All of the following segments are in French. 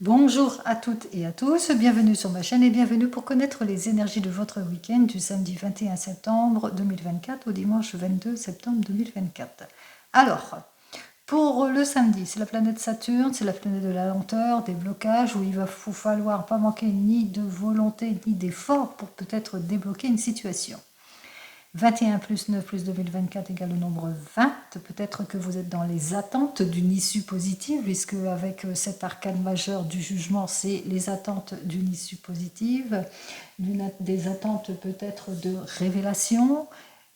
Bonjour à toutes et à tous, bienvenue sur ma chaîne et bienvenue pour connaître les énergies de votre week-end du samedi 21 septembre 2024 au dimanche 22 septembre 2024. Alors, pour le samedi, c'est la planète Saturne, c'est la planète de la lenteur, des blocages, où il va vous falloir pas manquer ni de volonté ni d'effort pour peut-être débloquer une situation. 21 plus 9 plus 2024 égale le nombre 20. Peut-être que vous êtes dans les attentes d'une issue positive, puisque avec cet arcane majeur du jugement, c'est les attentes d'une issue positive, des attentes peut-être de révélation.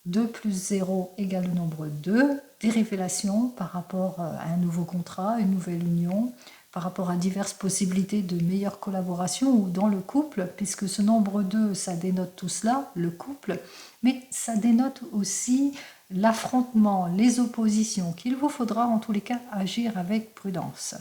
2 plus 0 égale le nombre 2, des révélations par rapport à un nouveau contrat, une nouvelle union, par rapport à diverses possibilités de meilleure collaboration ou dans le couple, puisque ce nombre 2, ça dénote tout cela, le couple, mais ça dénote aussi l'affrontement, les oppositions, qu'il vous faudra en tous les cas agir avec prudence.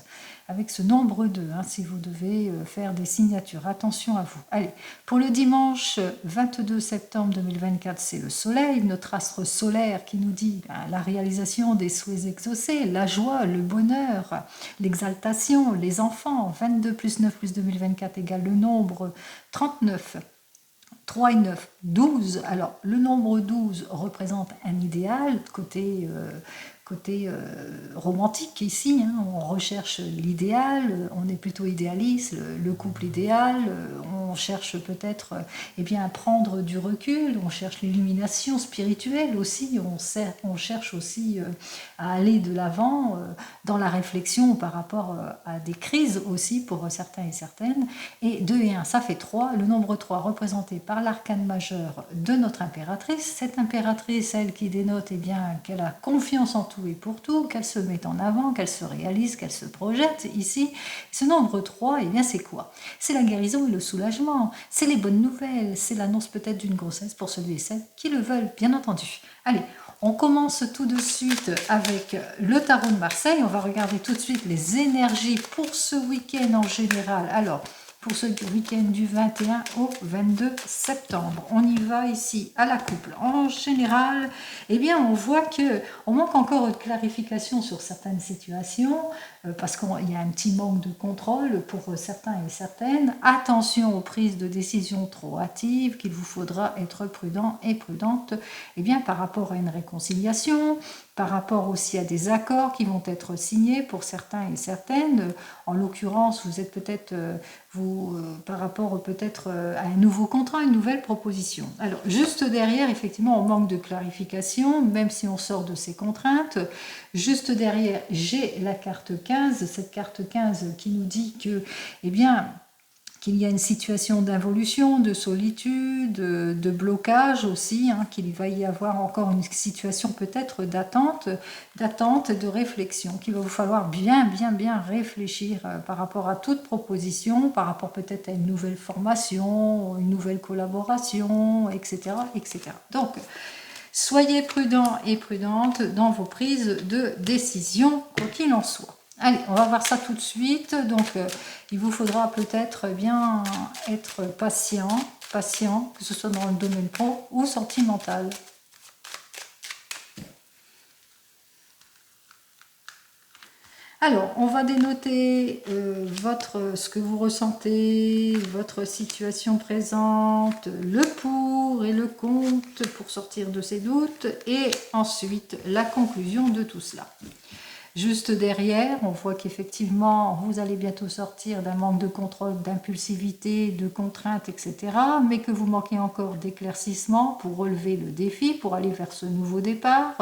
Avec ce nombre 2, si vous devez faire des signatures, attention à vous. Allez, pour le dimanche 22 septembre 2024, c'est le soleil, notre astre solaire qui nous dit la réalisation des souhaits exaucés, la joie, le bonheur, l'exaltation, les enfants. 22 plus 9 plus 2024 égale le nombre 39. 3 et 9, 12. Alors, le nombre 12 représente un idéal, côté romantique ici, on recherche l'idéal, on est plutôt idéaliste, le couple idéal, on cherche peut-être à prendre du recul, on cherche l'illumination spirituelle aussi, on cherche aussi à aller de l'avant dans la réflexion par rapport à des crises aussi pour certains et certaines. Et 2 et 1, ça fait 3, le nombre 3 représenté par l'arcane majeur de notre impératrice. Cette impératrice, elle qui dénote qu'elle a confiance en tout et pour tout, qu'elle se met en avant, qu'elle se réalise, qu'elle se projette ici. Ce nombre 3, c'est quoi? C'est la guérison et le soulagement, c'est les bonnes nouvelles, c'est l'annonce peut-être d'une grossesse pour ceux et celles qui le veulent, bien entendu. Allez, on commence tout de suite avec le tarot de Marseille. On va regarder tout de suite les énergies pour ce week-end en général. Alors, pour ce week-end du 21 au 22 septembre. On y va ici à la couple. En général, on voit qu'on manque encore de clarification sur certaines situations parce qu'il y a un petit manque de contrôle pour certains et certaines. Attention aux prises de décision trop hâtives, qu'il vous faudra être prudent et prudente par rapport à une réconciliation, par rapport aussi à des accords qui vont être signés pour certains et certaines. En l'occurrence, vous êtes peut-être, par rapport peut-être à un nouveau contrat, une nouvelle proposition. Alors, juste derrière, effectivement, on manque de clarification, même si on sort de ces contraintes. Juste derrière, j'ai la carte 15, cette carte 15 qui nous dit que, qu'il y a une situation d'involution, de solitude, de blocage aussi, qu'il va y avoir encore une situation peut-être d'attente, de réflexion, qu'il va vous falloir bien réfléchir par rapport à toute proposition, par rapport peut-être à une nouvelle formation, une nouvelle collaboration, etc. Donc, soyez prudents et prudentes dans vos prises de décision, quoi qu'il en soit. Allez, on va voir ça tout de suite. Donc, il vous faudra peut-être bien être patient, que ce soit dans le domaine pro ou sentimental. Alors, on va dénoter ce que vous ressentez, votre situation présente, le pour et le contre pour sortir de ces doutes, et ensuite la conclusion de tout cela. Juste derrière, on voit qu'effectivement, vous allez bientôt sortir d'un manque de contrôle, d'impulsivité, de contraintes, etc. Mais que vous manquez encore d'éclaircissement pour relever le défi, pour aller vers ce nouveau départ.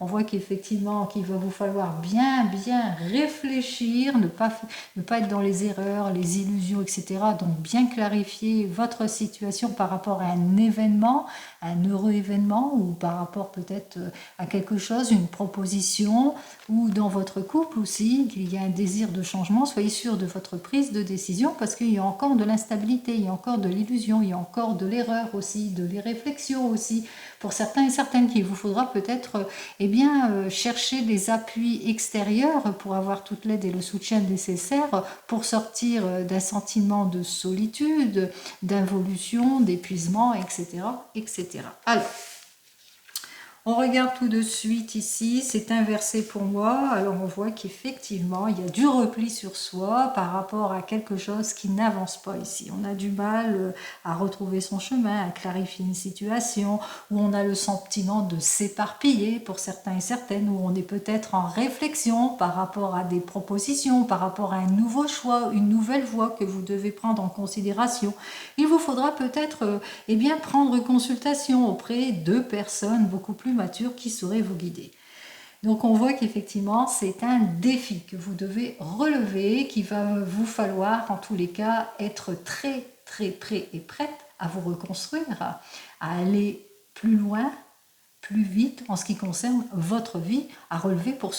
On voit qu'effectivement, qu'il va vous falloir bien réfléchir, ne pas être dans les erreurs, les illusions, etc. Donc bien clarifier votre situation par rapport à un événement, un heureux événement, ou par rapport peut-être à quelque chose, une proposition, ou dans votre couple aussi, qu'il y a un désir de changement. Soyez sûr de votre prise de décision parce qu'il y a encore de l'instabilité, il y a encore de l'illusion, il y a encore de l'erreur aussi, de l'irréflexion aussi. Pour certains et certaines, qu'il vous faudra peut-être chercher des appuis extérieurs pour avoir toute l'aide et le soutien nécessaires pour sortir d'un sentiment de solitude, d'involution, d'épuisement, etc. Alors, On regarde tout de suite ici, c'est inversé pour moi, alors on voit qu'effectivement il y a du repli sur soi par rapport à quelque chose qui n'avance pas ici. On a du mal à retrouver son chemin, à clarifier une situation, où on a le sentiment de s'éparpiller pour certains et certaines, où on est peut-être en réflexion par rapport à des propositions, par rapport à un nouveau choix, une nouvelle voie que vous devez prendre en considération. Il vous faudra peut-être eh bien, prendre consultation auprès de personnes beaucoup plus matures qui sauraient vous guider. Donc on voit qu'effectivement c'est un défi que vous devez relever, qu'il va vous falloir en tous les cas être très très prêt et prête à vous reconstruire, à aller plus loin, plus vite en ce qui concerne votre vie, à relever pour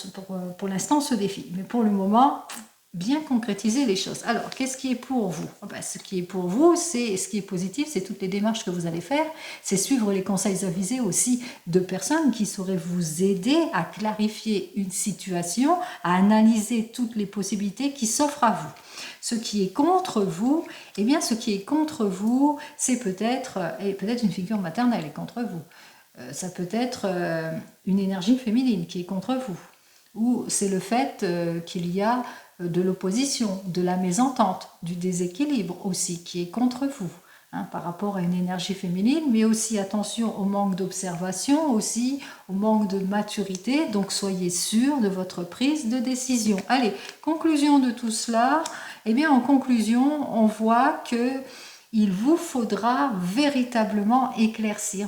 l'instant ce défi. Mais pour le moment, bien concrétiser les choses. Alors, qu'est-ce qui est pour vous? Ce qui est pour vous, c'est ce qui est positif, c'est toutes les démarches que vous allez faire, c'est suivre les conseils avisés aussi de personnes qui sauraient vous aider à clarifier une situation, à analyser toutes les possibilités qui s'offrent à vous. Ce qui est contre vous, eh bien, ce qui est contre vous, c'est peut-être une figure maternelle est contre vous. Ça peut être une énergie féminine qui est contre vous. Ou c'est le fait qu'il y a de l'opposition, de la mésentente, du déséquilibre aussi qui est contre vous, par rapport à une énergie féminine, mais aussi attention au manque d'observation, aussi au manque de maturité, donc soyez sûr de votre prise de décision. Allez, conclusion de tout cela, eh bien en conclusion, on voit que il vous faudra véritablement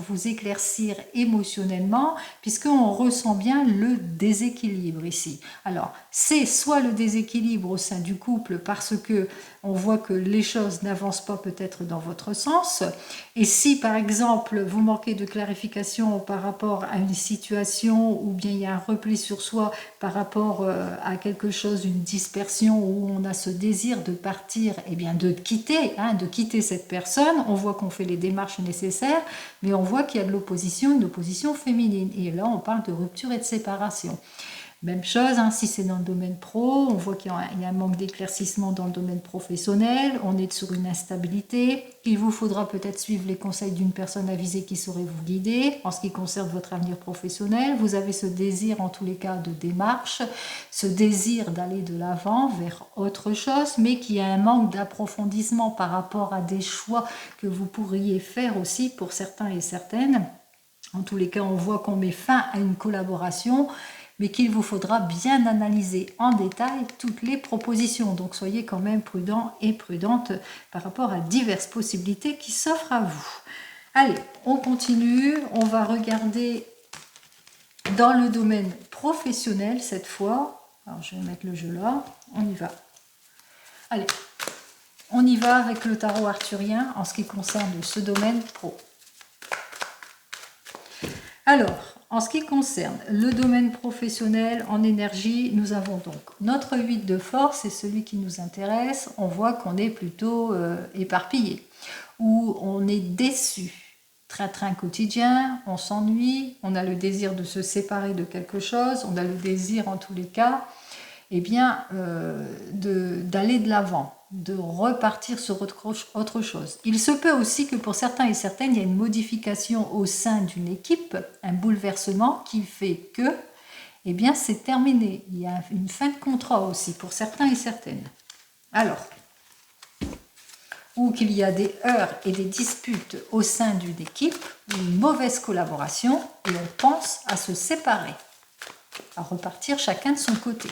vous éclaircir émotionnellement, puisqu'on ressent bien le déséquilibre ici. Alors, c'est soit le déséquilibre au sein du couple parce que on voit que les choses n'avancent pas peut-être dans votre sens, et si par exemple vous manquez de clarification par rapport à une situation, ou bien il y a un repli sur soi par rapport à quelque chose, une dispersion, où on a ce désir de partir, et bien de quitter cette personne, on voit qu'on fait les démarches nécessaires, mais on voit qu'il y a de l'opposition, une opposition féminine, et là on parle de rupture et de séparation. Même chose, si c'est dans le domaine pro, on voit qu'il y a un manque d'éclaircissement dans le domaine professionnel, on est sur une instabilité, il vous faudra peut-être suivre les conseils d'une personne avisée qui saurait vous guider en ce qui concerne votre avenir professionnel. Vous avez ce désir en tous les cas de démarche, ce désir d'aller de l'avant vers autre chose, mais qui a un manque d'approfondissement par rapport à des choix que vous pourriez faire aussi pour certains et certaines. En tous les cas, on voit qu'on met fin à une collaboration, mais qu'il vous faudra bien analyser en détail toutes les propositions. Donc soyez quand même prudent et prudente par rapport à diverses possibilités qui s'offrent à vous. Allez, on continue, on va regarder dans le domaine professionnel cette fois. Alors je vais mettre le jeu là, on y va. Allez, on y va avec le tarot arthurien en ce qui concerne ce domaine pro. Alors, en ce qui concerne le domaine professionnel en énergie, nous avons donc notre 8 de force, c'est celui qui nous intéresse. On voit qu'on est plutôt éparpillé, ou on est déçu. Train-train quotidien, on s'ennuie, on a le désir de se séparer de quelque chose, on a le désir en tous les cas d'aller de l'avant, de repartir sur autre chose. Il se peut aussi que pour certains et certaines, il y a une modification au sein d'une équipe, un bouleversement qui fait que, c'est terminé. Il y a une fin de contrat aussi pour certains et certaines. Alors, ou qu'il y a des heurts et des disputes au sein d'une équipe, une mauvaise collaboration, et on pense à se séparer, à repartir chacun de son côté.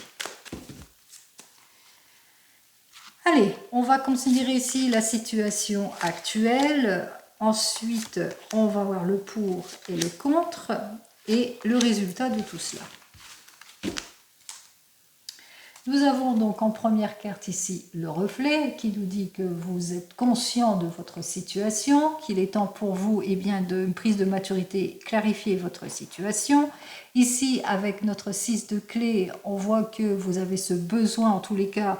Allez, on va considérer ici la situation actuelle. Ensuite, on va voir le pour et le contre et le résultat de tout cela. Nous avons donc en première carte ici le reflet qui nous dit que vous êtes conscient de votre situation, qu'il est temps pour vous d'une prise de maturité, clarifier votre situation. Ici, avec notre 6 de clé, on voit que vous avez ce besoin en tous les cas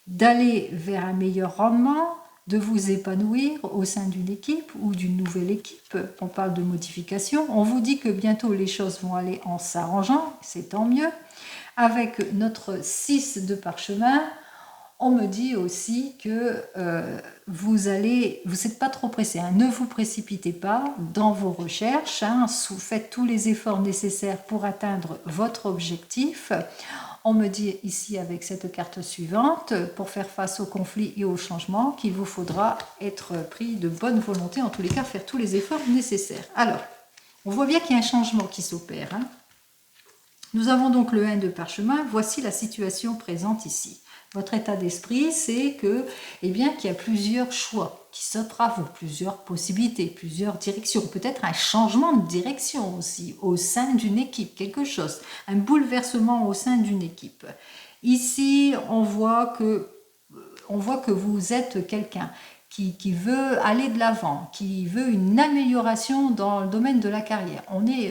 d'aller vers un meilleur rendement, de vous épanouir au sein d'une équipe ou d'une nouvelle équipe. On parle de modification. On vous dit que bientôt les choses vont aller en s'arrangeant, c'est tant mieux. Avec notre 6 de parchemin, On me dit aussi que vous n'êtes pas trop pressé, hein, ne vous précipitez pas dans vos recherches, hein, faites tous les efforts nécessaires pour atteindre votre objectif. On me dit ici avec cette carte suivante, pour faire face aux conflits et aux changements, qu'il vous faudra être pris de bonne volonté, en tous les cas faire tous les efforts nécessaires. Alors, on voit bien qu'il y a un changement qui s'opère, hein. Nous avons donc le 1 de parchemin, voici la situation présente ici. Votre état d'esprit, c'est que, eh bien, qu'il y a plusieurs choix qui s'offrent à vous, plusieurs possibilités, plusieurs directions, peut-être un changement de direction aussi au sein d'une équipe, quelque chose, un bouleversement au sein d'une équipe. Ici, on voit que vous êtes quelqu'un qui veut aller de l'avant, qui veut une amélioration dans le domaine de la carrière.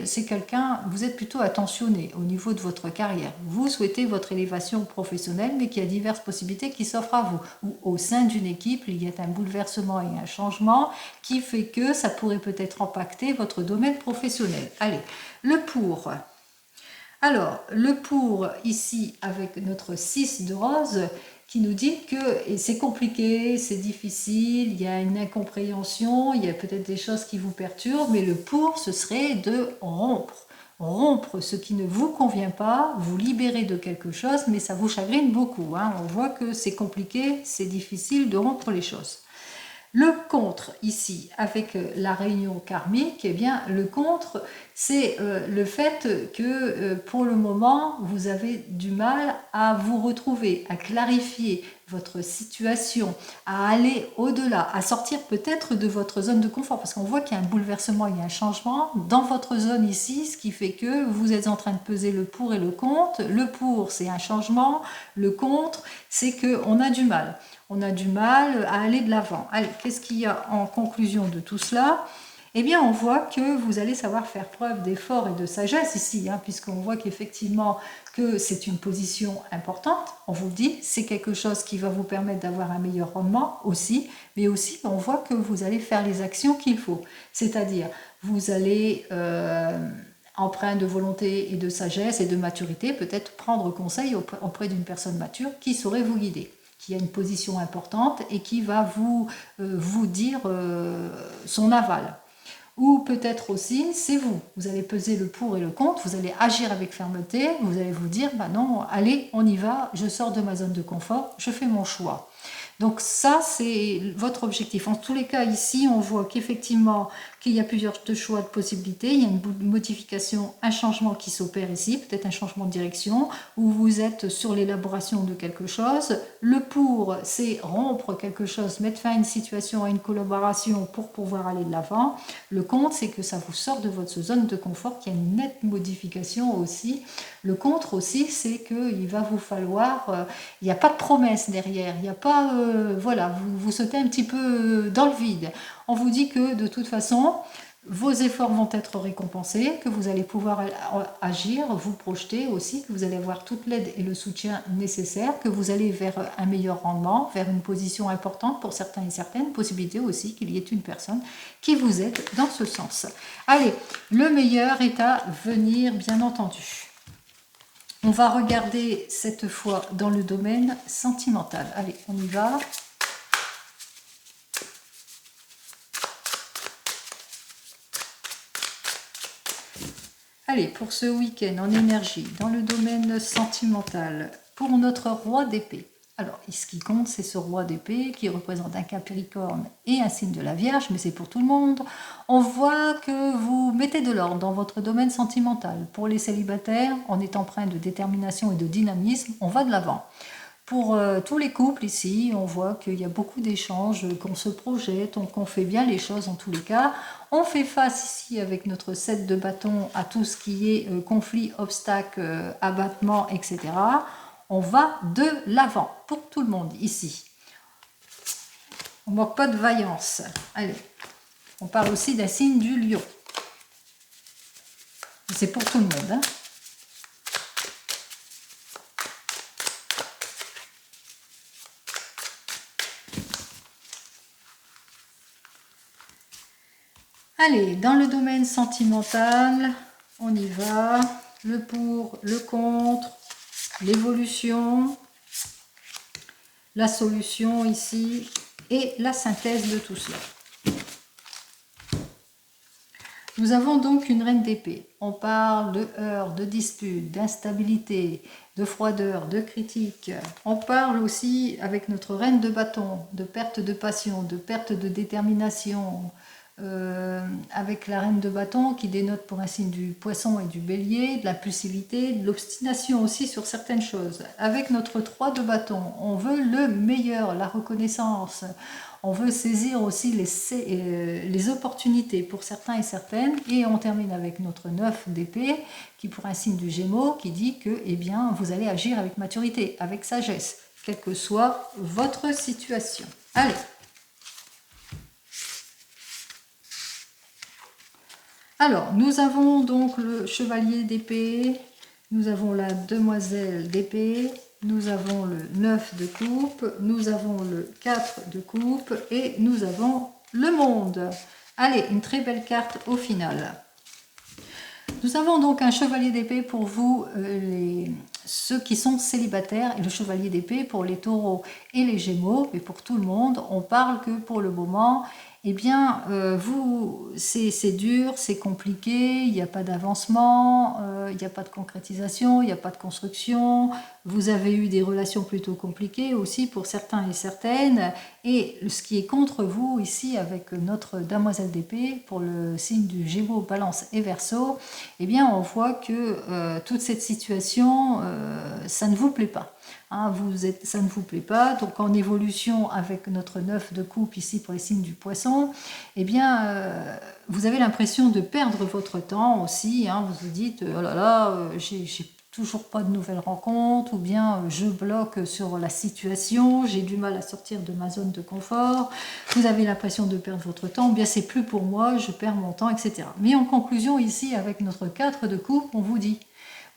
C'est quelqu'un, vous êtes plutôt attentionné au niveau de votre carrière. Vous souhaitez votre élévation professionnelle, mais qu'il y a diverses possibilités qui s'offrent à vous. Ou au sein d'une équipe, il y a un bouleversement et un changement qui fait que ça pourrait peut-être impacter votre domaine professionnel. Allez, le pour. Alors, le pour, ici, avec notre 6 de rose, qui nous dit que c'est compliqué, c'est difficile, il y a une incompréhension, il y a peut-être des choses qui vous perturbent, mais le pour, ce serait de rompre. Rompre ce qui ne vous convient pas, vous libérer de quelque chose, mais ça vous chagrine beaucoup, hein. On voit que c'est compliqué, c'est difficile de rompre les choses. Le contre, ici, avec la réunion karmique, eh bien, le contre, c'est le fait que pour le moment, vous avez du mal à vous retrouver, à clarifier votre situation, à aller au-delà, à sortir peut-être de votre zone de confort, parce qu'on voit qu'il y a un bouleversement, il y a un changement dans votre zone ici, ce qui fait que vous êtes en train de peser le pour et le contre. Le pour, c'est un changement, le contre, c'est qu'on a du mal. On a du mal à aller de l'avant. Allez, qu'est-ce qu'il y a en conclusion de tout cela? Eh bien, on voit que vous allez savoir faire preuve d'effort et de sagesse ici, hein, puisqu'on voit qu'effectivement que c'est une position importante. On vous dit, c'est quelque chose qui va vous permettre d'avoir un meilleur rendement aussi, mais aussi on voit que vous allez faire les actions qu'il faut. C'est-à-dire, vous allez empreint de volonté et de sagesse et de maturité, peut-être prendre conseil auprès d'une personne mature qui saurait vous guider, qui a une position importante et qui va vous dire son aval. Ou peut-être aussi, c'est vous. Vous allez peser le pour et le contre, vous allez agir avec fermeté, vous allez vous dire, bah non, allez, on y va, je sors de ma zone de confort, je fais mon choix. Donc ça, c'est votre objectif. En tous les cas, ici, on voit qu'effectivement, qu'il y a plusieurs choix de possibilités. Il y a une modification, un changement qui s'opère ici, peut-être un changement de direction, où vous êtes sur l'élaboration de quelque chose. Le pour, c'est rompre quelque chose, mettre fin à une situation, à une collaboration pour pouvoir aller de l'avant. Le contre, c'est que ça vous sort de votre zone de confort, qu'il y a une nette modification aussi. Le contre aussi, c'est qu'il va vous falloir, il n'y a pas de promesse derrière, il n'y a pas, voilà, vous sautez un petit peu dans le vide. On vous dit que de toute façon, vos efforts vont être récompensés, que vous allez pouvoir agir, vous projeter aussi, que vous allez avoir toute l'aide et le soutien nécessaire, que vous allez vers un meilleur rendement, vers une position importante pour certains et certaines, possibilité aussi qu'il y ait une personne qui vous aide dans ce sens. Allez, le meilleur est à venir, bien entendu. On va regarder cette fois dans le domaine sentimental. Allez, on y va. Allez, pour ce week-end en énergie, dans le domaine sentimental, pour notre roi d'épée. Alors, ce qui compte, c'est ce roi d'épée qui représente un Capricorne et un signe de la Vierge, mais c'est pour tout le monde. On voit que vous mettez de l'ordre dans votre domaine sentimental. Pour les célibataires, on est empreint de détermination et de dynamisme, on va de l'avant. Pour tous les couples ici, on voit qu'il y a beaucoup d'échanges, qu'on se projette, qu'on fait bien les choses en tous les cas. On fait face ici avec notre 7 de bâton à tout ce qui est conflit, obstacle, abattement, etc. On va de l'avant pour tout le monde ici. On ne manque pas de vaillance. Allez, on parle aussi d'un signe du lion. C'est pour tout le monde, hein. Allez, dans le domaine sentimental, on y va. Le pour, le contre, l'évolution. la solution ici et la synthèse de tout cela. Nous avons donc une reine d'épée. On parle de heurts, de disputes, d'instabilité, de froideur, de critique. On parle aussi avec notre reine de bâton, de perte de passion, de perte de détermination. Avec la reine de bâton qui dénote pour un signe du poisson et du bélier, de l'impulsivité, de l'obstination aussi sur certaines choses. Avec notre 3 de bâton, on veut le meilleur, la reconnaissance. On veut saisir aussi les opportunités pour certains et certaines. Et on termine avec notre 9 d'épée, qui pour un signe du Gémeaux, qui dit que eh bien, vous allez agir avec maturité, avec sagesse, quelle que soit votre situation. Allez. Alors, nous avons donc le chevalier d'épée, nous avons la demoiselle d'épée, nous avons le 9 de coupe, nous avons le 4 de coupe et nous avons le monde. Allez, une très belle carte au final. Nous avons donc un chevalier d'épée pour vous, ceux qui sont célibataires, et le chevalier d'épée pour les taureaux et les gémeaux, mais pour tout le monde. On parle que pour le moment, eh bien, c'est dur, c'est compliqué, il n'y a pas d'avancement, il n'y a pas de concrétisation, il n'y a pas de construction. Vous avez eu des relations plutôt compliquées aussi pour certains et certaines. Et ce qui est contre vous ici avec notre demoiselle d'épée, pour le signe du Gémeaux, Balance et Verseau, eh bien, on voit que toute cette situation, ça ne vous plaît pas. Hein, ça ne vous plaît pas, donc en évolution avec notre 9 de coupe ici pour les signes du poisson, eh bien vous avez l'impression de perdre votre temps aussi, hein, vous vous dites oh là là, j'ai toujours pas de nouvelles rencontres, ou bien je bloque sur la situation, j'ai du mal à sortir de ma zone de confort, vous avez l'impression de perdre votre temps, ou bien c'est plus pour moi, je perds mon temps, etc. Mais en conclusion ici avec notre 4 de coupe, on vous dit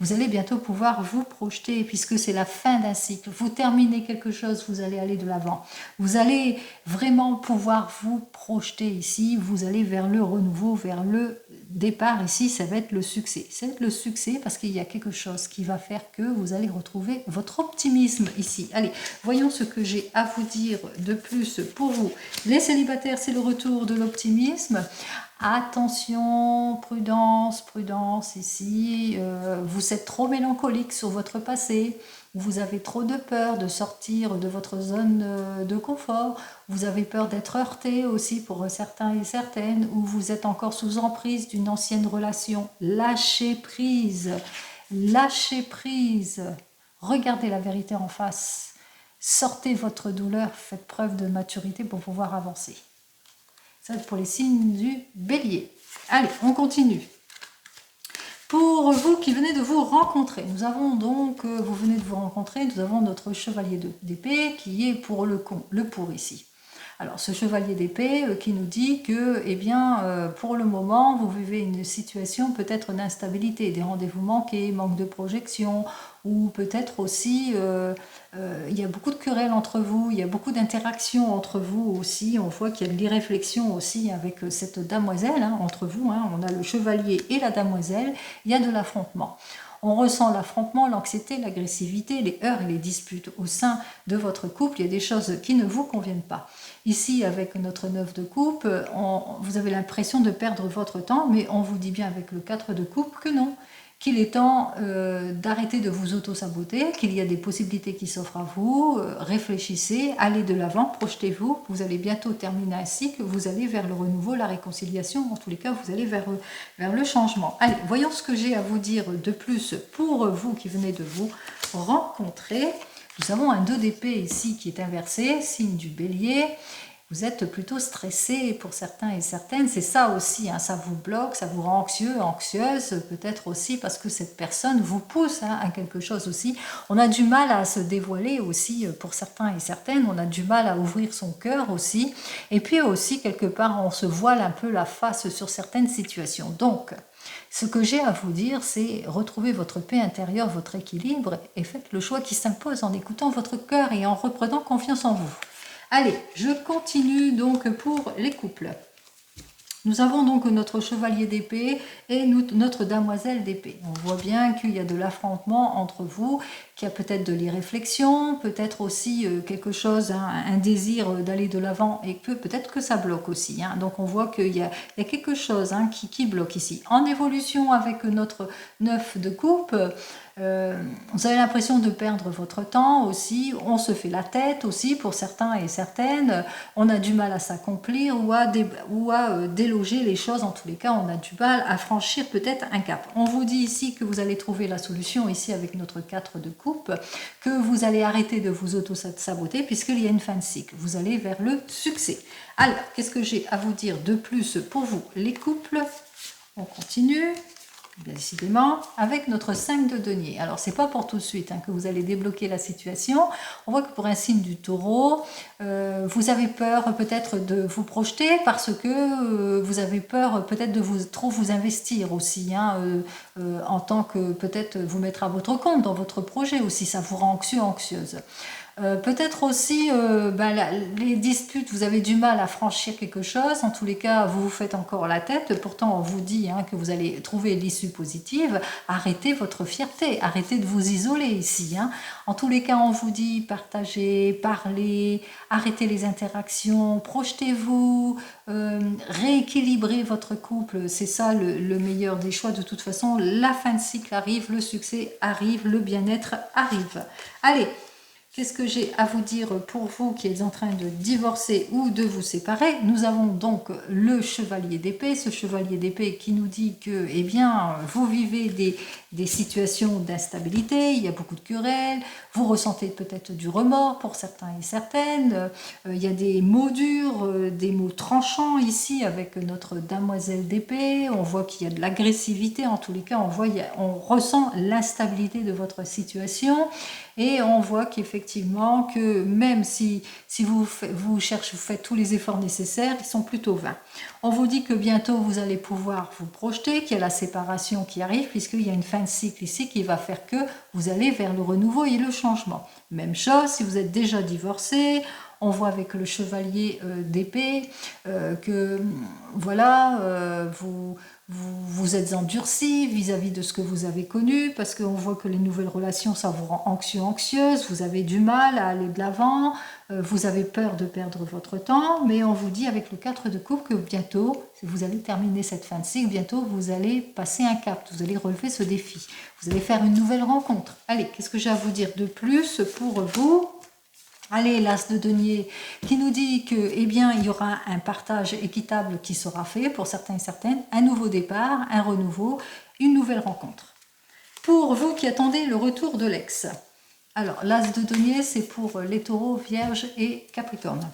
vous allez bientôt pouvoir vous projeter puisque c'est la fin d'un cycle. Vous terminez quelque chose, vous allez aller de l'avant. Vous allez vraiment pouvoir vous projeter ici. Vous allez vers le renouveau, vers le départ. Ici, ça va être le succès. Ça va être le succès parce qu'il y a quelque chose qui va faire que vous allez retrouver votre optimisme ici. Allez, voyons ce que j'ai à vous dire de plus pour vous. Les célibataires, c'est le retour de l'optimisme. Attention, prudence, prudence ici, vous êtes trop mélancolique sur votre passé, vous avez trop de peur de sortir de votre zone de confort, vous avez peur d'être heurté aussi pour certains et certaines, ou vous êtes encore sous emprise d'une ancienne relation. Lâchez prise, regardez la vérité en face, sortez votre douleur, faites preuve de maturité pour pouvoir avancer. Ça, c'est pour les signes du bélier. Allez, on continue. Pour vous qui venez de vous rencontrer, nous avons donc, vous venez de vous rencontrer, nous avons notre chevalier d'épée qui est pour le pour ici. Alors, ce chevalier d'épée qui nous dit que, eh bien, pour le moment, vous vivez une situation peut-être d'instabilité, des rendez-vous manqués, manque de projection, ou peut-être aussi, il y a beaucoup de querelles entre vous, il y a beaucoup d'interactions entre vous aussi, on voit qu'il y a de l'irréflexion aussi avec cette damoiselle, hein, entre vous, hein, on a le chevalier et la damoiselle, il y a de l'affrontement. On ressent l'affrontement, l'anxiété, l'agressivité, les heurts et les disputes au sein de votre couple. Il y a des choses qui ne vous conviennent pas. Ici, avec notre 9 de coupe, vous avez l'impression de perdre votre temps, mais on vous dit bien avec le 4 de coupe que non, qu'il est temps d'arrêter de vous auto-saboter, qu'il y a des possibilités qui s'offrent à vous, réfléchissez, allez de l'avant, projetez-vous, vous allez bientôt terminer un cycle, vous allez vers le renouveau, la réconciliation, en tous les cas vous allez vers le changement. Allez, voyons ce que j'ai à vous dire de plus pour vous qui venez de vous rencontrer. Nous avons un 2 d'épée ici qui est inversé, signe du bélier. Vous êtes plutôt stressé pour certains et certaines, c'est ça aussi, hein, ça vous bloque, ça vous rend anxieux, anxieuse, peut-être aussi parce que cette personne vous pousse à quelque chose aussi. On a du mal à se dévoiler aussi pour certains et certaines, on a du mal à ouvrir son cœur aussi, et puis aussi quelque part on se voile un peu la face sur certaines situations. Donc, ce que j'ai à vous dire, c'est retrouver votre paix intérieure, votre équilibre, et faites le choix qui s'impose en écoutant votre cœur et en reprenant confiance en vous. Allez, je continue donc pour les couples. Nous avons donc notre chevalier d'épée et notre damoiselle d'épée. On voit bien qu'il y a de l'affrontement entre vous, qu'il y a peut-être de l'irréflexion, peut-être aussi quelque chose, un désir d'aller de l'avant et que peut-être que ça bloque aussi. Donc on voit qu'il y a quelque chose qui bloque ici. En évolution avec notre 9 de coupe, vous avez l'impression de perdre votre temps aussi, on se fait la tête aussi pour certains et certaines, on a du mal à s'accomplir ou à déloger les choses, en tous les cas on a du mal à franchir peut-être un cap. On vous dit ici que vous allez trouver la solution ici avec notre 4 de coupe, que vous allez arrêter de vous auto-saboter puisqu'il y a une fin de cycle, vous allez vers le succès. Alors, qu'est-ce que j'ai à vous dire de plus pour vous les couples? On continue. Décidément, avec notre 5 de denier. Alors, c'est pas pour tout de suite que vous allez débloquer la situation. On voit que pour un signe du taureau, vous avez peur peut-être de vous projeter parce que vous avez peur peut-être de trop vous investir aussi, en tant que peut-être vous mettre à votre compte dans votre projet aussi. Ça vous rend anxieux, anxieuse. Peut-être aussi les disputes, vous avez du mal à franchir quelque chose, en tous les cas vous vous faites encore la tête, pourtant on vous dit que vous allez trouver l'issue positive, arrêtez votre fierté, arrêtez de vous isoler ici. En tous les cas on vous dit partagez, parlez, arrêtez les interactions, projetez-vous, rééquilibrez votre couple, c'est ça le meilleur des choix. De toute façon la fin de cycle arrive, le succès arrive, le bien-être arrive. Allez, qu'est-ce que j'ai à vous dire pour vous qui êtes en train de divorcer ou de vous séparer? Nous avons donc le chevalier d'épée, ce chevalier d'épée qui nous dit que, eh bien, vous vivez des situations d'instabilité, il y a beaucoup de querelles, vous ressentez peut-être du remords pour certains et certaines, il y a des mots durs, des mots tranchants ici avec notre damoiselle d'épée, on voit qu'il y a de l'agressivité, en tous les cas on ressent l'instabilité de votre situation et on voit qu'effectivement que même si vous faites tous les efforts nécessaires, ils sont plutôt vains. On vous dit que bientôt vous allez pouvoir vous projeter, qu'il y a la séparation qui arrive puisqu'il y a une fin de cycle ici qui va faire que vous allez vers le renouveau et le changement. Même chose si vous êtes déjà divorcé, on voit avec le chevalier d'épée que voilà, vous êtes endurci vis-à-vis de ce que vous avez connu, parce qu'on voit que les nouvelles relations, ça vous rend anxieux, anxieuse, vous avez du mal à aller de l'avant, vous avez peur de perdre votre temps, mais on vous dit avec le 4 de coupe que bientôt, si vous allez terminer cette fin de cycle, bientôt vous allez passer un cap, vous allez relever ce défi, vous allez faire une nouvelle rencontre. Allez, qu'est-ce que j'ai à vous dire de plus pour vous ? Allez, l'as de denier qui nous dit que, eh bien, il y aura un partage équitable qui sera fait pour certains et certaines, un nouveau départ, un renouveau, une nouvelle rencontre. Pour vous qui attendez le retour de l'ex, alors l'as de denier c'est pour les taureaux, vierges et capricornes.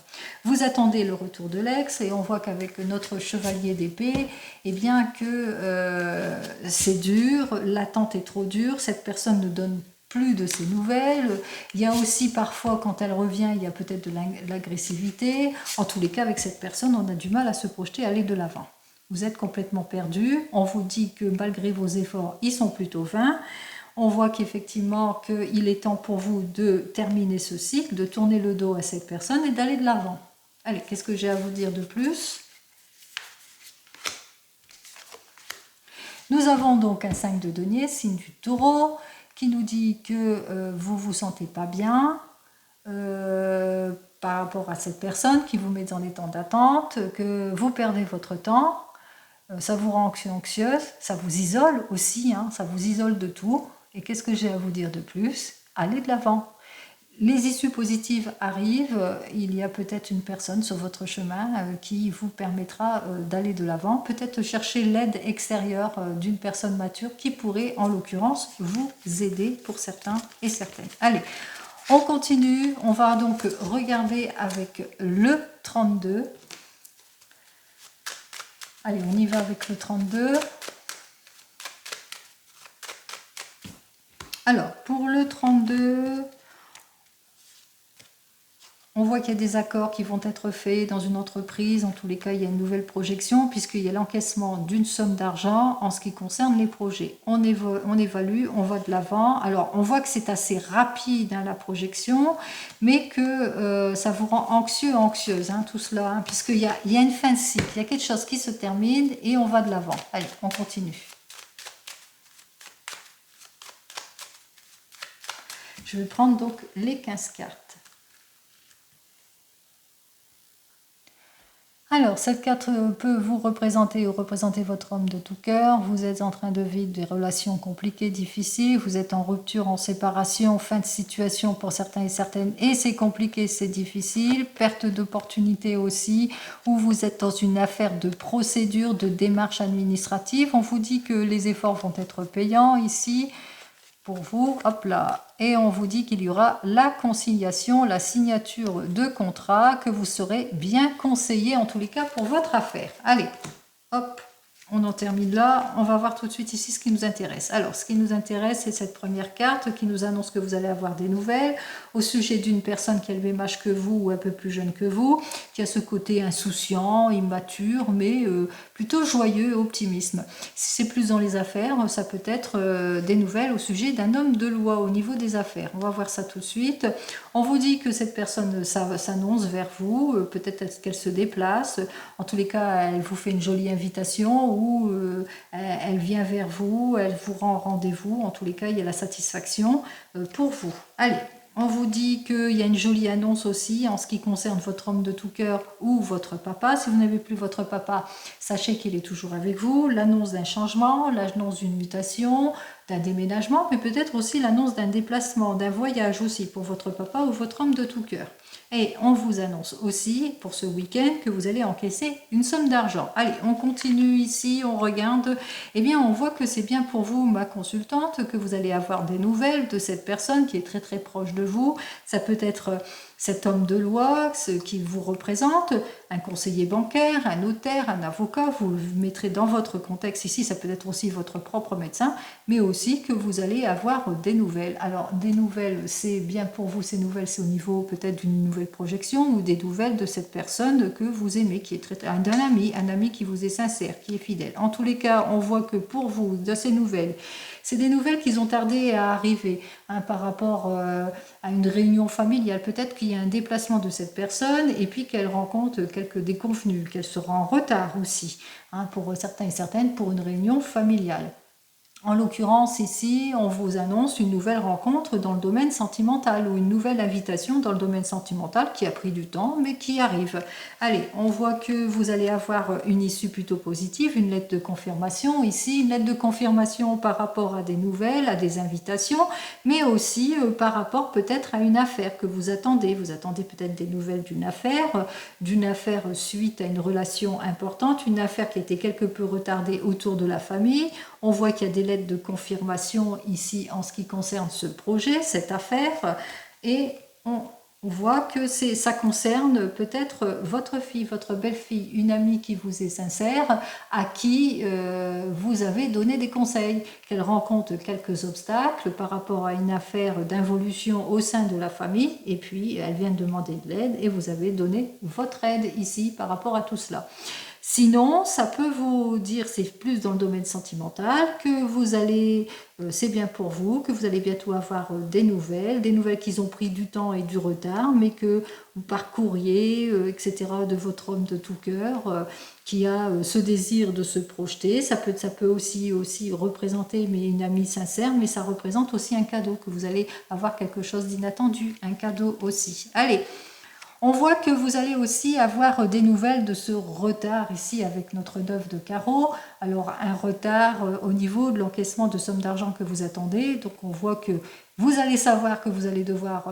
Vous attendez le retour de l'ex et on voit qu'avec notre chevalier d'épée, eh bien que c'est dur, l'attente est trop dure, cette personne ne donne plus de ses nouvelles. Il y a aussi parfois quand elle revient, il y a peut-être de l'agressivité. En tous les cas, avec cette personne, on a du mal à se projeter, à aller de l'avant. Vous êtes complètement perdu. On vous dit que malgré vos efforts, ils sont plutôt vains. On voit qu'effectivement qu'il est temps pour vous de terminer ce cycle, de tourner le dos à cette personne et d'aller de l'avant. Allez, qu'est-ce que j'ai à vous dire de plus ? Nous avons donc un 5 de denier, signe du taureau, qui nous dit que vous vous sentez pas bien par rapport à cette personne qui vous met dans des temps d'attente, que vous perdez votre temps, ça vous rend anxieuse, ça vous isole aussi, ça vous isole de tout. Et qu'est-ce que j'ai à vous dire de plus ? Allez de l'avant. Les issues positives arrivent, il y a peut-être une personne sur votre chemin qui vous permettra d'aller de l'avant, peut-être chercher l'aide extérieure d'une personne mature qui pourrait en l'occurrence vous aider pour certains et certaines. Allez, on continue, on va donc regarder avec le 32. Allez, on y va avec le 32. Alors, pour le 32... On voit qu'il y a des accords qui vont être faits dans une entreprise. En tous les cas, il y a une nouvelle projection puisqu'il y a l'encaissement d'une somme d'argent en ce qui concerne les projets. On évalue, on va de l'avant. Alors, on voit que c'est assez rapide la projection, mais que ça vous rend anxieux, anxieuse, tout cela, puisqu'il y a une fin de cycle, il y a quelque chose qui se termine et on va de l'avant. Allez, on continue. Je vais prendre donc les 15 cartes. Alors, cette carte peut vous représenter ou représenter votre homme de tout cœur. Vous êtes en train de vivre des relations compliquées, difficiles. Vous êtes en rupture, en séparation, fin de situation pour certains et certaines. Et c'est compliqué, c'est difficile. Perte d'opportunité aussi. Ou vous êtes dans une affaire de procédure, de démarche administrative. On vous dit que les efforts vont être payants ici. Pour vous, hop là, et on vous dit qu'il y aura la conciliation, la signature de contrat, que vous serez bien conseillé en tous les cas pour votre affaire. Allez, hop, on en termine là. On va voir tout de suite ici ce qui nous intéresse. Alors, ce qui nous intéresse, c'est cette première carte qui nous annonce que vous allez avoir des nouvelles au sujet d'une personne qui a le même âge que vous ou un peu plus jeune que vous, qui a ce côté insouciant, immature, mais plutôt joyeux, optimisme. Si c'est plus dans les affaires, ça peut être des nouvelles au sujet d'un homme de loi au niveau des affaires. On va voir ça tout de suite. On vous dit que cette personne s'annonce vers vous, peut-être qu'elle se déplace. En tous les cas, elle vous fait une jolie invitation ou elle vient vers vous, elle vous rend rendez-vous. En tous les cas, il y a la satisfaction pour vous. Allez. On vous dit qu'il y a une jolie annonce aussi en ce qui concerne votre homme de tout cœur ou votre papa. Si vous n'avez plus votre papa, sachez qu'il est toujours avec vous. L'annonce d'un changement, l'annonce d'une mutation, d'un déménagement, mais peut-être aussi l'annonce d'un déplacement, d'un voyage aussi pour votre papa ou votre homme de tout cœur. Et on vous annonce aussi pour ce week-end que vous allez encaisser une somme d'argent. Allez, on continue ici, on regarde. Eh bien, on voit que c'est bien pour vous, ma consultante, que vous allez avoir des nouvelles de cette personne qui est très très proche de vous. Ça peut être cet homme de loi, ce qui vous représente, un conseiller bancaire, un notaire, un avocat. Vous le mettrez dans votre contexte ici. Ça peut être aussi votre propre médecin, mais aussi que vous allez avoir des nouvelles. Alors, des nouvelles, c'est bien pour vous. Ces nouvelles, c'est au niveau peut-être d'une nouvelle projection ou des nouvelles de cette personne que vous aimez, qui est d'un ami, un ami qui vous est sincère, qui est fidèle. En tous les cas, on voit que pour vous, de ces nouvelles, c'est des nouvelles qui ont tardé à arriver par rapport à une réunion familiale. Peut-être qu'il y a un déplacement de cette personne et puis qu'elle rencontre quelques déconvenues, qu'elle sera en retard aussi, pour certains et certaines, pour une réunion familiale. En l'occurrence, ici, on vous annonce une nouvelle rencontre dans le domaine sentimental ou une nouvelle invitation dans le domaine sentimental qui a pris du temps, mais qui arrive. Allez, on voit que vous allez avoir une issue plutôt positive, une lettre de confirmation. Ici, une lettre de confirmation par rapport à des nouvelles, à des invitations, mais aussi par rapport peut-être à une affaire que vous attendez. Vous attendez peut-être des nouvelles d'une affaire suite à une relation importante, une affaire qui a été quelque peu retardée autour de la famille. On voit qu'il y a des lettres de confirmation ici en ce qui concerne ce projet, cette affaire, et on voit que ça concerne peut-être votre fille, votre belle-fille, une amie qui vous est sincère, à qui vous avez donné des conseils, qu'elle rencontre quelques obstacles par rapport à une affaire d'involution au sein de la famille, et puis elle vient demander de l'aide et vous avez donné votre aide ici par rapport à tout cela. Sinon, ça peut vous dire, c'est plus dans le domaine sentimental, que vous allez, c'est bien pour vous, que vous allez bientôt avoir des nouvelles qui ont pris du temps et du retard, mais que vous parcouriez, etc., de votre homme de tout cœur, qui a ce désir de se projeter. Ça peut aussi représenter mais une amie sincère, mais ça représente aussi un cadeau, que vous allez avoir quelque chose d'inattendu, un cadeau aussi. Allez. On voit que vous allez aussi avoir des nouvelles de ce retard ici avec notre 9 de carreau. Alors un retard au niveau de l'encaissement de somme d'argent que vous attendez. Donc on voit que vous allez savoir que vous allez devoir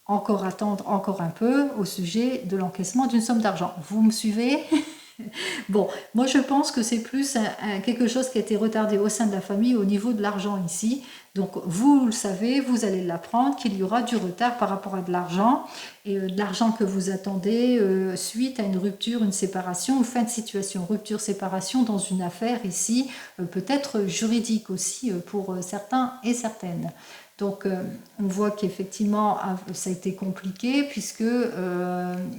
encore attendre encore un peu au sujet de l'encaissement d'une somme d'argent. Vous me suivez ? Bon, moi je pense que c'est plus quelque chose qui a été retardé au sein de la famille au niveau de l'argent ici. Donc vous le savez, vous allez l'apprendre qu'il y aura du retard par rapport à de l'argent et de l'argent que vous attendez suite à une rupture, une séparation ou fin de situation. Rupture, séparation dans une affaire ici, peut-être juridique aussi pour certains et certaines. Donc on voit qu'effectivement ça a été compliqué puisque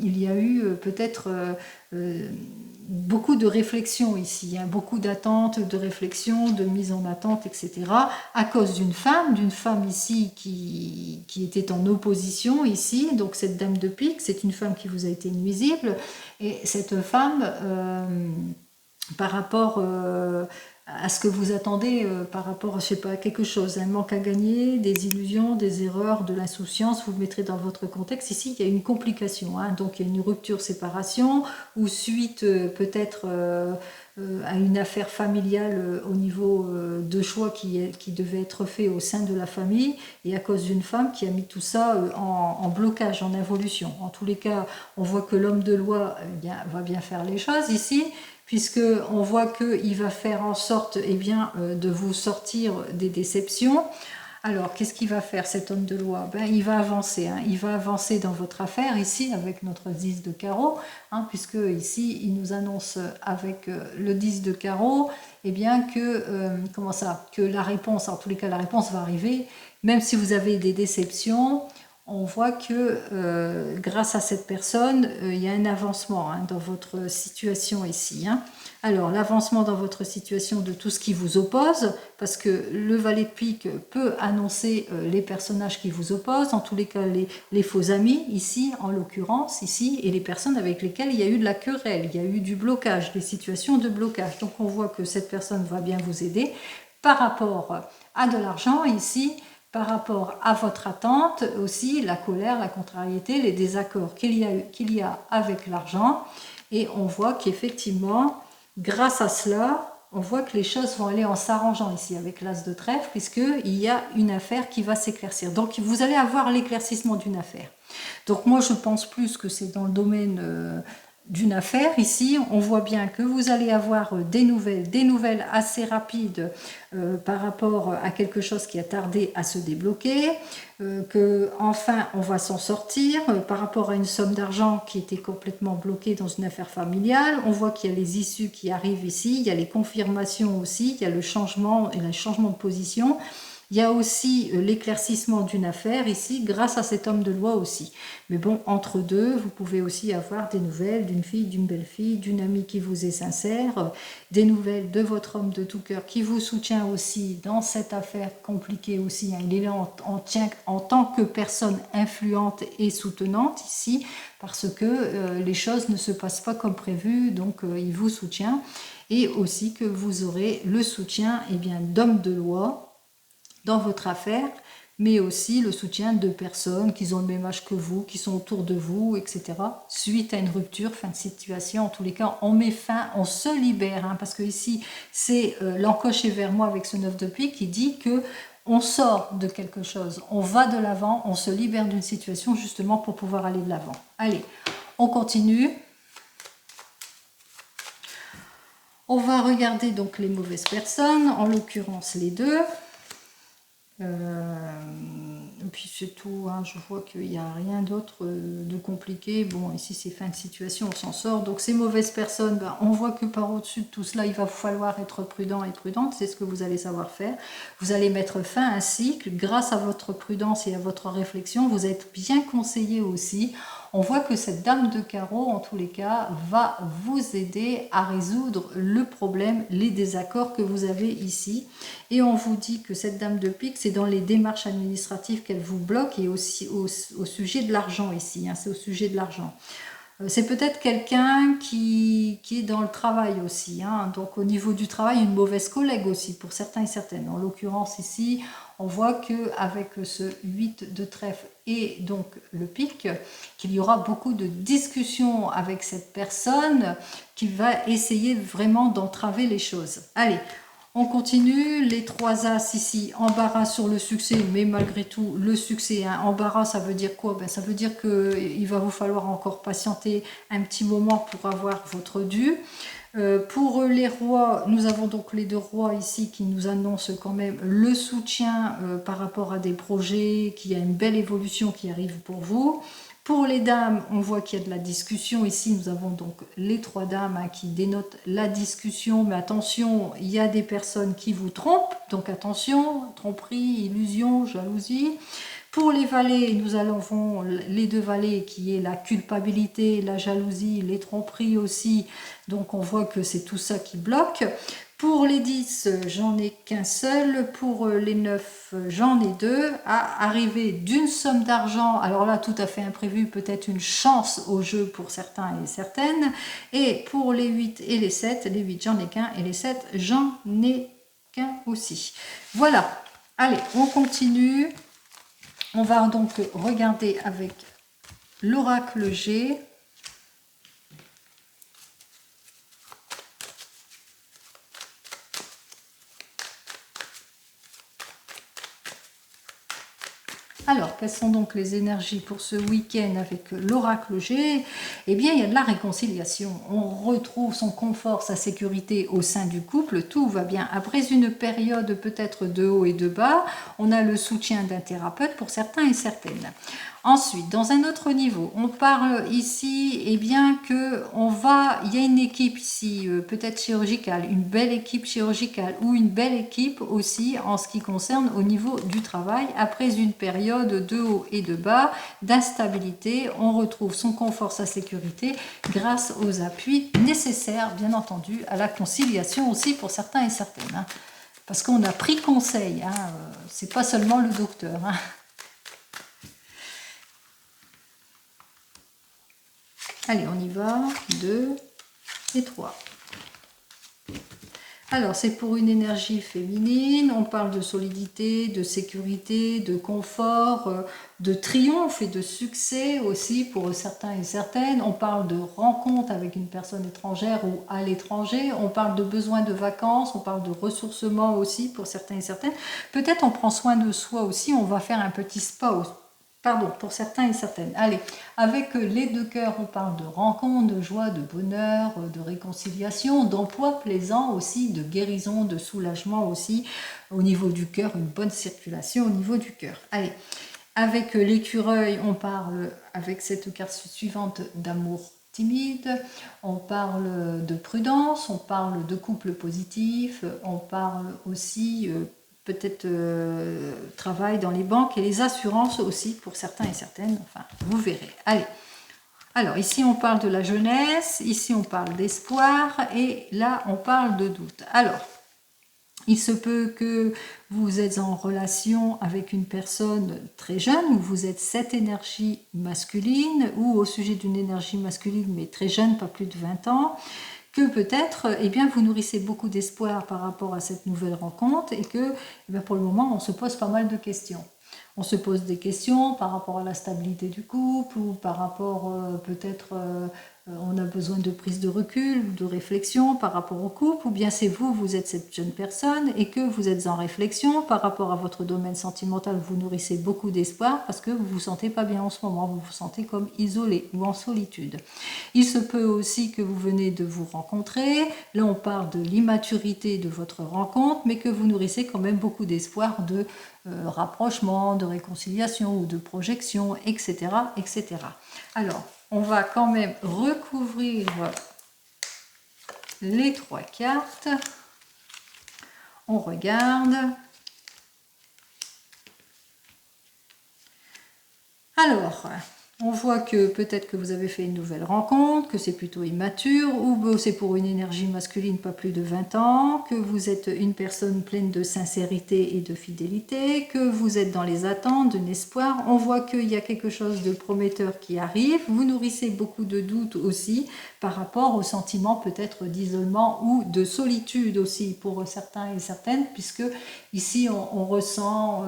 il y a eu peut-être beaucoup de réflexion ici, hein, beaucoup d'attentes, de réflexion, de mise en attente, etc. à cause d'une femme ici qui était en opposition ici, donc cette dame de pique, c'est une femme qui vous a été nuisible, et cette femme, par rapport à ce que vous attendez, par rapport, je sais pas, à quelque chose, un manque à gagner, des illusions, des erreurs, de l'insouciance, vous le mettrez dans votre contexte. Ici, il y a une complication, hein, donc il y a une rupture, séparation, ou suite peut-être à une affaire familiale au niveau de choix qui devait être fait au sein de la famille, et à cause d'une femme qui a mis tout ça en blocage, en involution. En tous les cas, on voit que l'homme de loi va bien faire les choses ici, puisqu'on voit qu'il va faire en sorte de vous sortir des déceptions. Alors, qu'est-ce qu'il va faire cet homme de loi? Il va avancer, hein. Il va avancer dans votre affaire ici avec notre 10 de carreau, hein, puisque ici il nous annonce avec le 10 de carreau, que la réponse, en tous les cas la réponse va arriver, même si vous avez des déceptions. On voit que grâce à cette personne, il y a un avancement, hein, dans votre situation ici, hein. Alors, l'avancement dans votre situation de tout ce qui vous oppose, parce que le valet de pique peut annoncer les personnages qui vous opposent, en tous les cas les faux amis, ici, en l'occurrence, ici, et les personnes avec lesquelles il y a eu de la querelle, il y a eu du blocage, des situations de blocage. Donc, on voit que cette personne va bien vous aider par rapport à de l'argent, ici, par rapport à votre attente, aussi la colère, la contrariété, les désaccords qu'il y a avec l'argent. Et on voit qu'effectivement, grâce à cela, on voit que les choses vont aller en s'arrangeant ici avec l'as de trèfle, puisqu'il y a une affaire qui va s'éclaircir. Donc vous allez avoir l'éclaircissement d'une affaire. Donc moi je pense plus que c'est dans le domaine d'une affaire. Ici, on voit bien que vous allez avoir des nouvelles assez rapides par rapport à quelque chose qui a tardé à se débloquer, que enfin on va s'en sortir par rapport à une somme d'argent qui était complètement bloquée dans une affaire familiale. On voit qu'il y a les issues qui arrivent ici, il y a les confirmations aussi, il y a le changement et le changement de position. Il y a aussi l'éclaircissement d'une affaire ici, grâce à cet homme de loi aussi. Mais bon, entre deux, vous pouvez aussi avoir des nouvelles d'une fille, d'une belle-fille, d'une amie qui vous est sincère, des nouvelles de votre homme de tout cœur qui vous soutient aussi dans cette affaire compliquée aussi. Il est là en tant que personne influente et soutenante ici, parce que les choses ne se passent pas comme prévu, donc il vous soutient. Et aussi que vous aurez le soutien d'hommes de loi dans votre affaire, mais aussi le soutien de personnes qui ont le même âge que vous, qui sont autour de vous, etc. Suite à une rupture, fin de situation, en tous les cas, on met fin, on se libère, hein, parce que ici, c'est l'encoche est vers moi avec ce 9 de pique qui dit que on sort de quelque chose, on va de l'avant, on se libère d'une situation justement pour pouvoir aller de l'avant. Allez, on continue. On va regarder donc les mauvaises personnes, en l'occurrence les deux. Et puis c'est tout, hein, je vois qu'il n'y a rien d'autre de compliqué. Bon, ici c'est fin de situation, on s'en sort. Donc ces mauvaises personnes, on voit que par au-dessus de tout cela, il va falloir être prudent et prudente. C'est ce que vous allez savoir faire. Vous allez mettre fin à un cycle. Grâce à votre prudence et à votre réflexion, vous êtes bien conseillé aussi. On voit que cette dame de carreau, en tous les cas, va vous aider à résoudre le problème, les désaccords que vous avez ici. Et on vous dit que cette dame de pique, c'est dans les démarches administratives qu'elle vous bloque et aussi au sujet de l'argent ici. Hein, c'est au sujet de l'argent. C'est peut-être quelqu'un qui est dans le travail aussi. Hein, donc au niveau du travail, une mauvaise collègue aussi pour certains et certaines. En l'occurrence ici, on voit qu'avec ce 8 de trèfle et donc le pique, qu'il y aura beaucoup de discussions avec cette personne qui va essayer vraiment d'entraver les choses. Allez, on continue. Les 3 As ici, embarras sur le succès, mais malgré tout, le succès, hein, embarras, ça veut dire quoi? Ça veut dire qu'il va vous falloir encore patienter un petit moment pour avoir votre dû. Pour les rois, nous avons donc les 2 rois ici qui nous annoncent quand même le soutien par rapport à des projets, qu'il y a une belle évolution qui arrive pour vous. Pour les dames, on voit qu'il y a de la discussion. Ici, nous avons donc les 3 dames hein, qui dénotent la discussion. Mais attention, il y a des personnes qui vous trompent. Donc attention, tromperie, illusion, jalousie. Pour les valets, nous avons les 2 valets qui est la culpabilité, la jalousie, les tromperies aussi. Donc on voit que c'est tout ça qui bloque. Pour les 10, j'en ai qu'un seul. Pour les 9, j'en ai 2. À arriver d'une somme d'argent, alors là, tout à fait imprévu, peut-être une chance au jeu pour certains et certaines. Et pour les 8 et les 7, les 8, j'en ai qu'un. Et les 7, j'en ai qu'un aussi. Voilà. Allez, on continue. On va donc regarder avec l'oracle G. Alors, quelles sont donc les énergies pour ce week-end avec l'oracle G? Eh bien, il y a de la réconciliation. On retrouve son confort, sa sécurité au sein du couple. Tout va bien. Après une période peut-être de haut et de bas, on a le soutien d'un thérapeute pour certains et certaines. Ensuite, dans un autre niveau, on parle ici, eh bien, il y a une équipe ici, peut-être chirurgicale, une belle équipe chirurgicale ou une belle équipe aussi en ce qui concerne au niveau du travail. Après une période de haut et de bas, d'instabilité, on retrouve son confort, sa sécurité grâce aux appuis nécessaires, bien entendu, à la conciliation aussi pour certains et certaines. Hein, parce qu'on a pris conseil, hein, c'est pas seulement le docteur. Hein. Allez, on y va. 2 et 3. Alors, c'est pour une énergie féminine. On parle de solidité, de sécurité, de confort, de triomphe et de succès aussi pour certains et certaines. On parle de rencontre avec une personne étrangère ou à l'étranger. On parle de besoin de vacances. On parle de ressourcement aussi pour certains et certaines. Peut-être on prend soin de soi aussi. On va faire un petit spa aussi. Pardon, pour certains et certaines. Allez, avec les 2 cœurs, on parle de rencontre, de joie, de bonheur, de réconciliation, d'emploi plaisant aussi, de guérison, de soulagement aussi. Au niveau du cœur, une bonne circulation au niveau du cœur. Allez, avec l'écureuil, on parle, avec cette carte suivante, d'amour timide, on parle de prudence, on parle de couple positif, on parle aussi peut-être travail dans les banques et les assurances aussi pour certains et certaines, enfin vous verrez. Allez, alors ici on parle de la jeunesse, ici on parle d'espoir et là on parle de doute. Alors, il se peut que vous êtes en relation avec une personne très jeune, où vous êtes cette énergie masculine, ou au sujet d'une énergie masculine mais très jeune, pas plus de 20 ans, que peut-être eh bien, vous nourrissez beaucoup d'espoir par rapport à cette nouvelle rencontre et que eh bien, pour le moment on se pose pas mal de questions. On se pose des questions par rapport à la stabilité du couple ou par rapport peut-être on a besoin de prise de recul, de réflexion par rapport au couple, ou bien c'est vous, vous êtes cette jeune personne et que vous êtes en réflexion par rapport à votre domaine sentimental, vous nourrissez beaucoup d'espoir parce que vous vous sentez pas bien en ce moment, vous vous sentez comme isolé ou en solitude. Il se peut aussi que vous venez de vous rencontrer, là on parle de l'immaturité de votre rencontre, mais que vous nourrissez quand même beaucoup d'espoir de rapprochement, de réconciliation ou de projection, etc., etc. Alors, on va quand même recouvrir les 3 cartes. On regarde. Alors, on voit que peut-être que vous avez fait une nouvelle rencontre, que c'est plutôt immature, ou c'est pour une énergie masculine pas plus de 20 ans, que vous êtes une personne pleine de sincérité et de fidélité, que vous êtes dans les attentes, de l'espoir. On voit qu'il y a quelque chose de prometteur qui arrive. Vous nourrissez beaucoup de doutes aussi par rapport au sentiment peut-être d'isolement ou de solitude aussi pour certains et certaines, puisque ici on ressent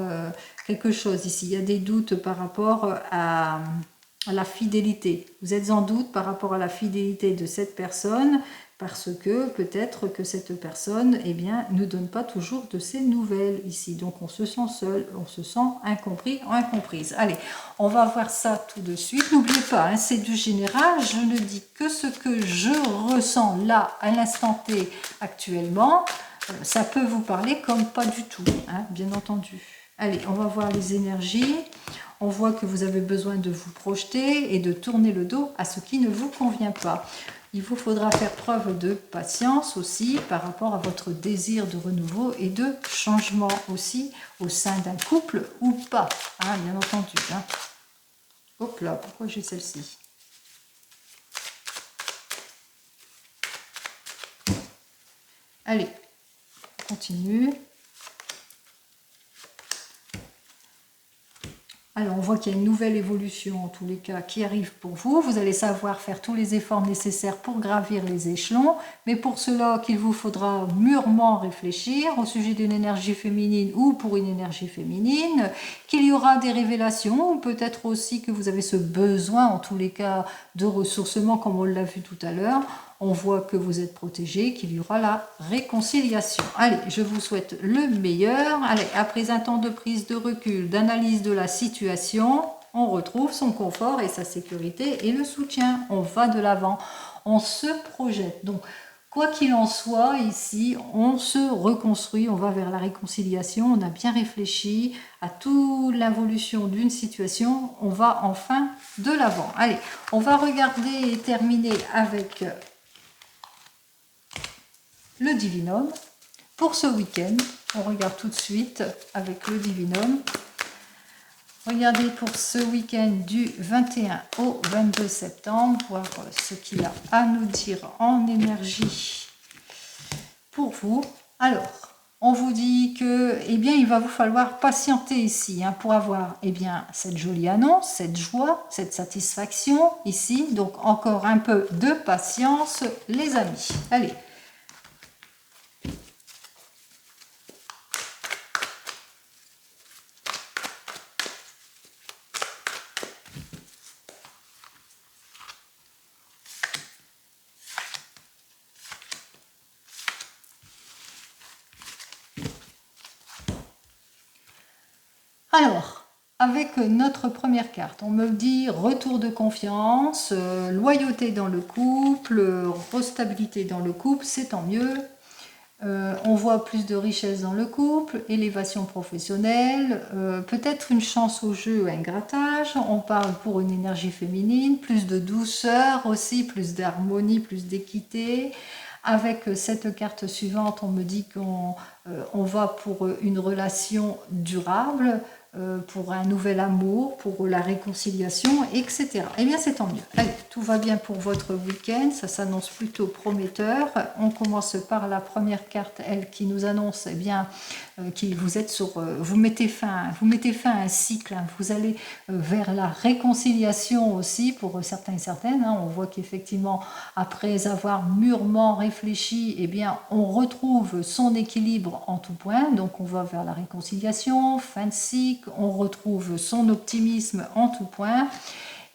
quelque chose. Ici, il y a des doutes par rapport à la fidélité. Vous êtes en doute par rapport à la fidélité de cette personne parce que peut-être que cette personne eh bien, ne donne pas toujours de ses nouvelles ici. Donc on se sent seul, on se sent incompris ou incomprise. Allez, on va voir ça tout de suite. N'oubliez pas, hein, c'est du général. Je ne dis que ce que je ressens là, à l'instant T, actuellement. Ça peut vous parler comme pas du tout, hein, bien entendu. Allez, on va voir les énergies. On voit que vous avez besoin de vous projeter et de tourner le dos à ce qui ne vous convient pas. Il vous faudra faire preuve de patience aussi par rapport à votre désir de renouveau et de changement aussi au sein d'un couple ou pas, hein, bien entendu. Hein. Hop là, pourquoi j'ai celle-ci? Allez, on continue. Alors, on voit qu'il y a une nouvelle évolution, en tous les cas, qui arrive pour vous. Vous allez savoir faire tous les efforts nécessaires pour gravir les échelons, mais pour cela, qu'il vous faudra mûrement réfléchir au sujet d'une énergie féminine ou pour une énergie féminine, qu'il y aura des révélations, ou peut-être aussi que vous avez ce besoin, en tous les cas, de ressourcement, comme on l'a vu tout à l'heure. On voit que vous êtes protégé, qu'il y aura la réconciliation. Allez, je vous souhaite le meilleur. Allez, après un temps de prise de recul, d'analyse de la situation, on retrouve son confort et sa sécurité et le soutien. On va de l'avant, on se projette. Donc, quoi qu'il en soit, ici, on se reconstruit, on va vers la réconciliation, on a bien réfléchi à toute l'évolution d'une situation, on va enfin de l'avant. Allez, on va regarder et terminer avec le divinum. Pour ce week-end, on regarde tout de suite avec le divinum. Regardez pour ce week-end du 21 au 22 septembre, voir ce qu'il a à nous dire en énergie pour vous. Alors, on vous dit que, eh bien, il va vous falloir patienter ici hein, pour avoir, eh bien, cette jolie annonce, cette joie, cette satisfaction ici. Donc, encore un peu de patience, les amis. Allez. Alors, avec notre première carte, on me dit retour de confiance, loyauté dans le couple, restabilité dans le couple, c'est tant mieux. On voit plus de richesse dans le couple, élévation professionnelle, peut-être une chance au jeu, un grattage. On parle pour une énergie féminine, plus de douceur aussi, plus d'harmonie, plus d'équité. Avec cette carte suivante, on me dit qu'on va pour une relation durable, pour un nouvel amour, pour la réconciliation, etc. Eh bien, c'est tant mieux. Allez, tout va bien pour votre week-end, ça s'annonce plutôt prometteur. On commence par la première carte, elle, qui nous annonce, eh bien, que vous êtes sur, vous mettez fin à un cycle. Hein. Vous allez vers la réconciliation aussi pour certains et certaines. Hein. On voit qu'effectivement, après avoir mûrement réfléchi, eh bien, on retrouve son équilibre en tout point. Donc, on va vers la réconciliation, fin de cycle. On retrouve son optimisme en tout point.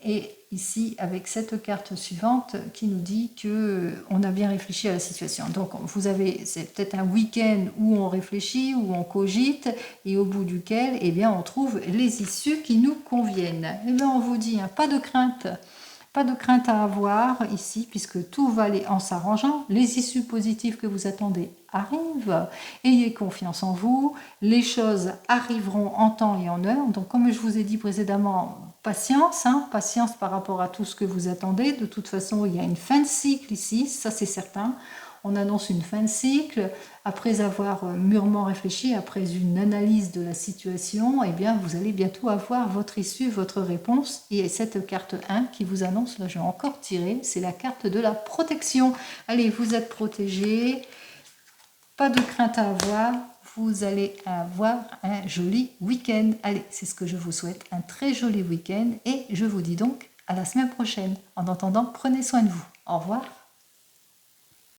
Et ici, avec cette carte suivante qui nous dit qu'on a bien réfléchi à la situation. Donc, vous avez, c'est peut-être un week-end où on réfléchit, où on cogite, et au bout duquel, eh bien, on trouve les issues qui nous conviennent. Eh bien, on vous dit, hein, pas de crainte. Pas de crainte à avoir ici, puisque tout va aller en s'arrangeant. Les issues positives que vous attendez arrivent. Ayez confiance en vous. Les choses arriveront en temps et en heure. Donc, comme je vous ai dit précédemment, patience, hein, patience par rapport à tout ce que vous attendez. De toute façon, il y a une fin de cycle ici, ça c'est certain. On annonce une fin de cycle. Après avoir mûrement réfléchi, après une analyse de la situation, eh bien, vous allez bientôt avoir votre issue, votre réponse. Et cette carte 1 qui vous annonce, là je vais encore tirer, c'est la carte de la protection. Allez, vous êtes protégé, pas de crainte à avoir, vous allez avoir un joli week-end. Allez, c'est ce que je vous souhaite, un très joli week-end. Et je vous dis donc à la semaine prochaine. En attendant, prenez soin de vous. Au revoir.